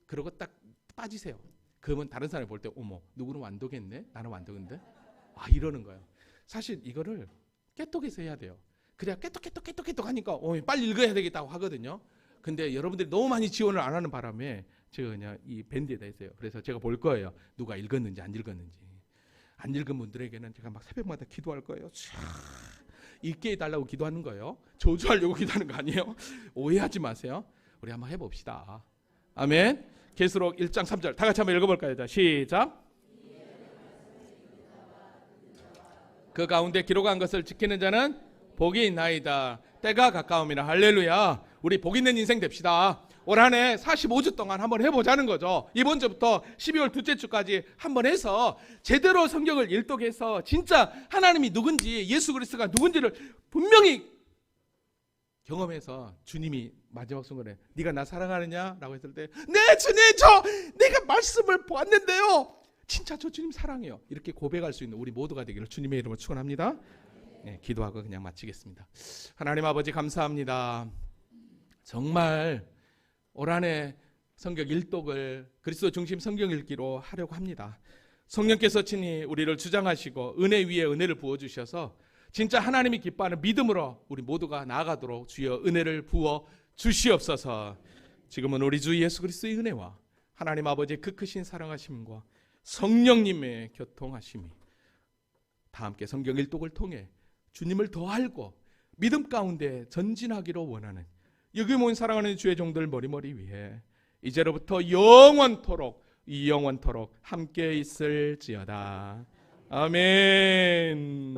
[SPEAKER 1] 그러고 딱 빠지세요. 그러면 다른 사람이 볼 때 어머 누구는 완독했네? 나는 완독인데? 이러는 거예요. 사실 이거를 깨똑해서 해야 돼요. 그래야 깨똑 하니까 빨리 읽어야 되겠다고 하거든요. 근데 여러분들이 너무 많이 지원을 안 하는 바람에 제가 그냥 이 밴드에다 했어요. 그래서 제가 볼 거예요. 누가 읽었는지 안 읽었는지. 안 읽은 분들에게는 제가 막 새벽마다 기도할 거예요. 읽게 해달라고 기도하는 거예요. 저주하려고 기도하는 거 아니에요. 오해하지 마세요. 우리 한번 해봅시다. 아멘. 계시록 1장 3절 다 같이 한번 읽어볼까요? 자, 시작. 그 가운데 기록한 것을 지키는 자는 복이 있나이다. 때가 가까움이라. 할렐루야. 우리 복 있는 인생 됩시다. 올 한 해 45주 동안 한번 해보자는 거죠. 이번 주부터 12월 둘째 주까지 한번 해서 제대로 성경을 일독해서 진짜 하나님이 누군지 예수 그리스도가 누군지를 분명히 경험해서 주님이 마지막 순간에 네가 나 사랑하느냐? 라고 했을 때 네 주님 내가 말씀을 보았는데요 진짜 저 주님 사랑해요. 이렇게 고백할 수 있는 우리 모두가 되기를 주님의 이름으로 축원합니다. 네, 기도하고 그냥 마치겠습니다. 하나님 아버지 감사합니다. 정말 올 한해 성경 일독을 그리스도 중심 성경 읽기로 하려고 합니다. 성령께서 친히 우리를 주장하시고 은혜 위에 은혜를 부어주셔서 진짜 하나님이 기뻐하는 믿음으로 우리 모두가 나아가도록 주여 은혜를 부어 주시옵소서. 지금은 우리 주 예수 그리스도의 은혜와 하나님 아버지의 그 크신 사랑하심과 성령님의 교통하심이 다 함께 성경 일독을 통해 주님을 더 알고 믿음 가운데 전진하기를 원하는 여기 모인 사랑하는 주의 종들 머리머리 위에 이제로부터 영원토록 함께 있을지어다. 아멘.